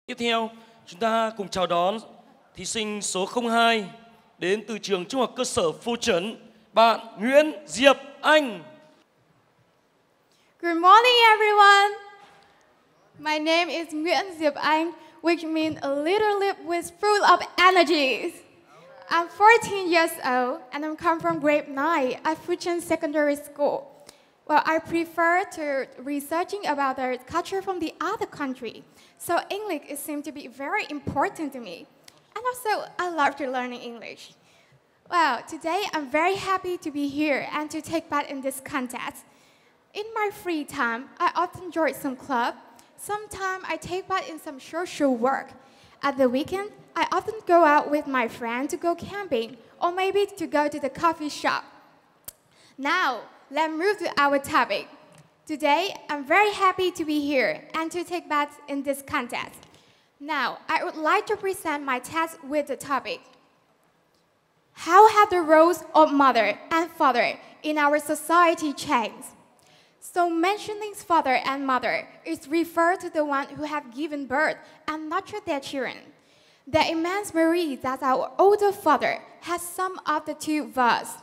Tiếp theo, chúng ta cùng chào đón thí sinh số 02 đến từ trường Trung học cơ sở Phu Chan, bạn Nguyễn Diệp Anh. Good morning, everyone. My name is Nguyễn Diệp Anh, which means a little lip with full of energies. I'm 14 years old, and I come from grade 9 at Phu Chan Secondary School. Well, I prefer to researching about the culture from the other country, so English seems to be very important to me. And also, I love to learn English. Well, today I'm very happy to be here and to take part in this contest. In my free time, I often join some club. Sometimes I take part in some social work. At the weekend, I often go out with my friends to go camping or maybe to go to the coffee shop. Now, let's move to our topic. Today, I'm very happy to be here and to take part in this contest. Now, I would like to present my task with the topic. How have the roles of mother and father in our society changed? So mentioning father and mother is referred to the one who have given birth and nurtured their children. The immense memory that our older father has some of the two verse.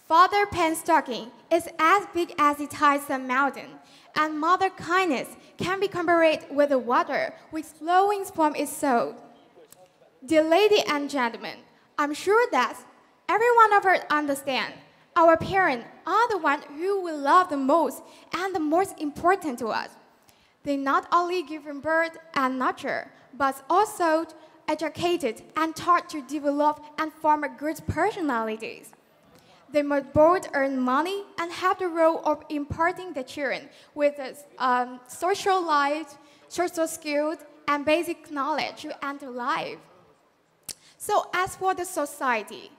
Father painstaking is as big as it ties a mountain, and mother kindness can be compared with the water which flowing from its soul. Dear ladies and gentlemen, I'm sure that every one of us understand our parents are the ones who we love the most and the most important to us. They not only give birth and nurture, but also educated and taught to develop and form good personalities. They must both earn money and have the role of imparting the children with social life, social skills, and basic knowledge to enter life. So as for the society,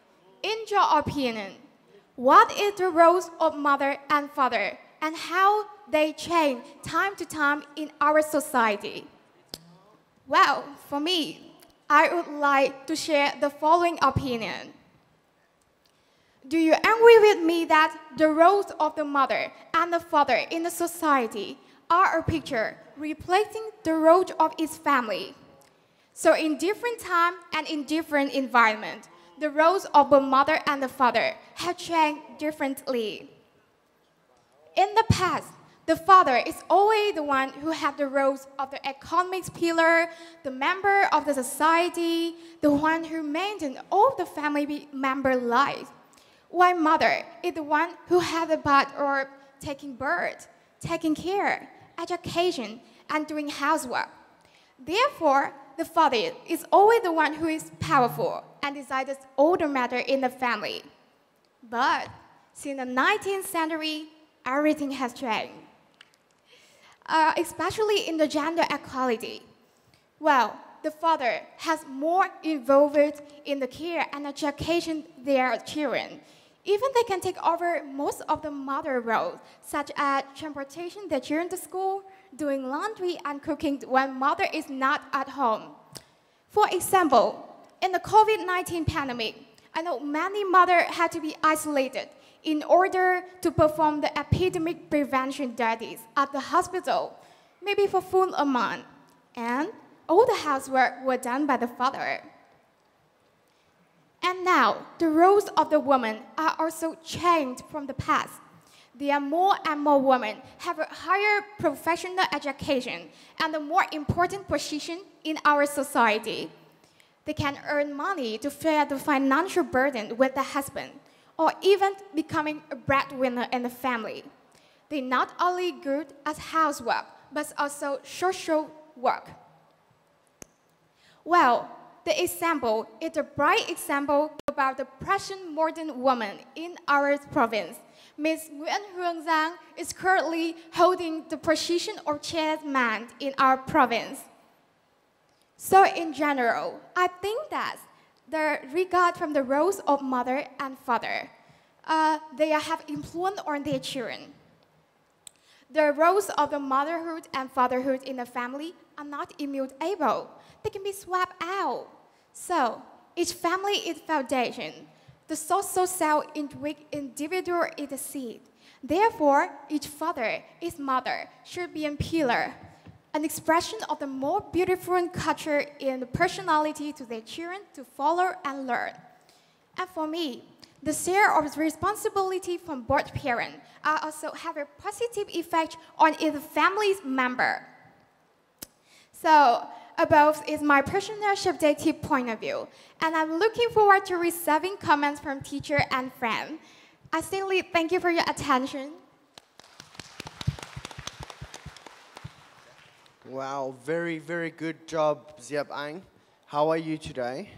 in your opinion, what is the roles of mother and father and how they change time to time in our society? Well, for me, I would like to share the following opinion. Do you agree with me that the roles of the mother and the father in the society are a picture replacing the role of its family? So in different time and in different environment, the roles of the mother and the father have changed differently. In the past, the father is always the one who has the roles of the economic pillar, the member of the society, the one who maintains all the family member lives. While mother is the one who has the part of taking birth, taking care, education, and doing housework. Therefore, the father is always the one who is powerful and decides all the matter in the family. But since the 19th century, everything has changed, especially in the gender equality. Well, the father has more involved in the care and education of their children. Even they can take over most of the mother roles, such as transportation their children to school, doing laundry and cooking when mother is not at home. For example, in the COVID-19 pandemic, I know many mothers had to be isolated in order to perform the epidemic prevention duties at the hospital, maybe for full a month, and all the housework were done by the father. And now, the roles of the woman are also changed from the past. There are more and more women have a higher professional education and a more important position in our society. They can earn money to share the financial burden with the husband, or even becoming a breadwinner in the family. They not only good at housework, but also social work. Well, the example is a bright example about the present modern woman in our province. Ms. Nguyễn Hương Giang is currently holding the position of chairman in our province. So in general, I think that the regard from the roles of mother and father, they have influence on their children. The roles of the motherhood and fatherhood in the family are not immutable. They can be swapped out. So each family is foundation. The social cell in which individual is the seed. Therefore, each father, each mother should be a pillar. an expression of the more beautiful culture in the personality to their children to follow and learn. And for me, the share of responsibility from both parents also have a positive effect on the family's member. So, above is my personal subjective point of view, and I'm looking forward to receiving comments from teacher and friends. I sincerely thank you for your attention. Wow, very, very good job, Diep Anh. How are you today?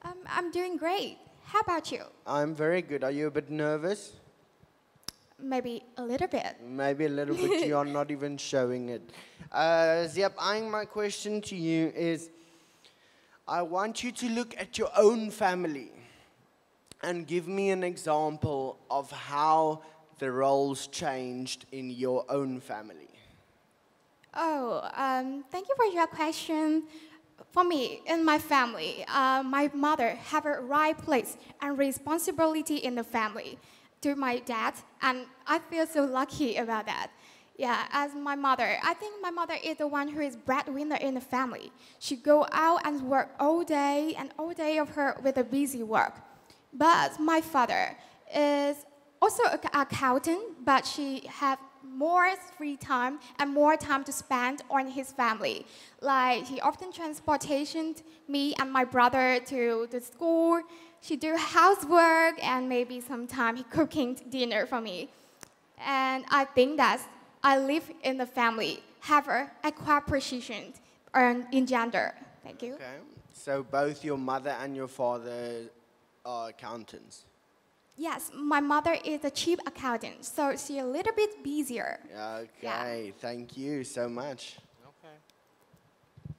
I'm doing great. How about you? I'm very good. Are you a bit nervous? Maybe a little bit. Maybe a little bit. You're not even showing it. Diep Anh, my question to you is, I want you to look at your own family and give me an example of how the roles changed in your own family. Oh, thank you for your question. For me, in my family, my mother have a right place and responsibility in the family to my dad, and I feel so lucky about that. Yeah, as my mother, I think my mother is the one who is breadwinner in the family. She go out and work all day and all day of her with a busy work. But my father is also an accountant, but she have more free time and more time to spend on his family. Like, he often transportation me and my brother to the school. She do housework and maybe sometime he cooking dinner for me. And I think that I live in the family, have a equal position in gender. Thank you. Okay. So both your mother and your father are accountants? Yes, my mother is a chief accountant, so she's a little bit busier. Okay, Yeah. thank you so much. Okay.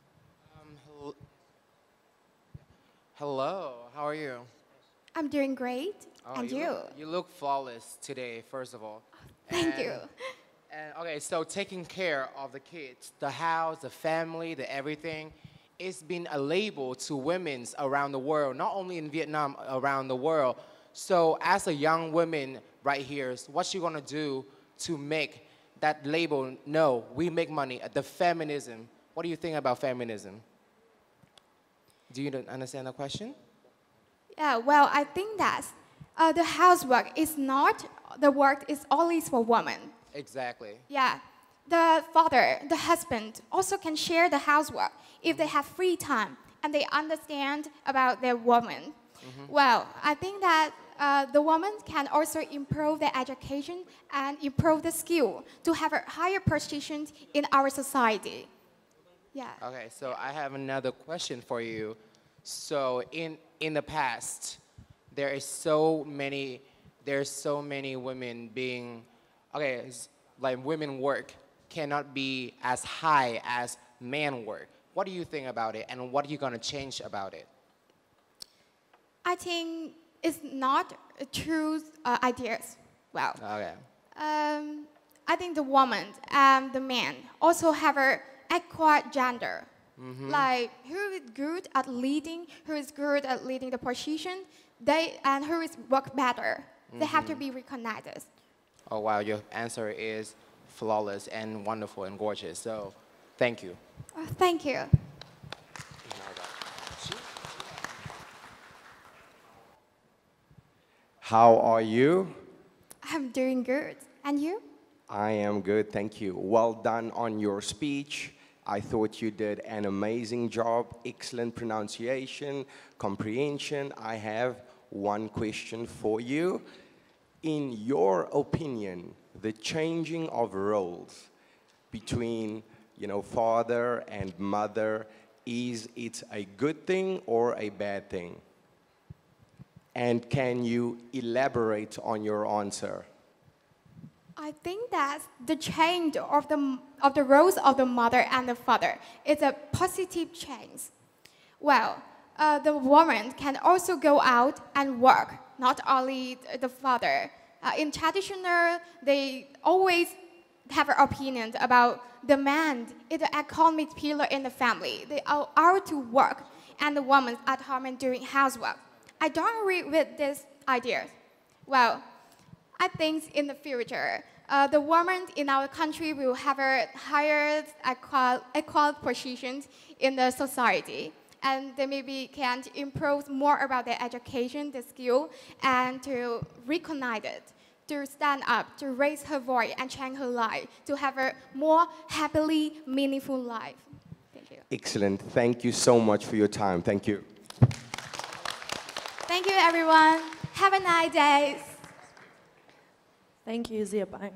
Hello, how are you? I'm doing great, Oh, and you? You look flawless today, first of all. Thank you. And okay, so taking care of the kids, the house, the family, the everything, it's been a label to women's around the world, not only in Vietnam, around the world. So as a young woman right here, what you gonna do to make that label, no, we make money, the feminism. What do you think about feminism? Do you understand the question? Yeah, well, I think that the housework is not, the work is always for women. Exactly. Yeah, the father, the husband also can share the housework if they have free time and they understand about their woman. Well, I think that the woman can also improve their education and improve the skill to have a higher position in our society. Yeah. Okay, so I have another question for you. So in the past, there's so many women being, okay, like women work cannot be as high as men work. What do you think about it, and what are you gonna change about it? I think it's not a true ideas. Well, Okay. I think the woman and the man also have a equal gender. Like, who is good at leading, who is good at leading the position, and who is work better. They have to be recognized. Oh wow, your answer is flawless and wonderful and gorgeous. So, thank you. Thank you. How are you? I'm doing good. And you? I am good, thank you. Well done on your speech. I thought you did an amazing job, excellent pronunciation, comprehension. I have one question for you. In your opinion, the changing of roles between, father and mother, is it a good thing or a bad thing? And can you elaborate on your answer? I think that the change of the roles of the mother and the father is a positive change. Well, the woman can also go out and work, not only the father. In traditional, they always have an opinion about the man is the economic pillar in the family. They are out to work, and the woman at home and doing housework. I don't agree with this idea. Well, I think in the future, the women in our country will have a higher equal positions in the society. And they maybe can improve more about their education, their skill, and to recognize it, to stand up, to raise her voice and change her life, to have a more happily, meaningful life. Thank you. Excellent. Thank you so much for your time. Thank you. Thank you, everyone. Have a nice day. Thank you, Diep Anh.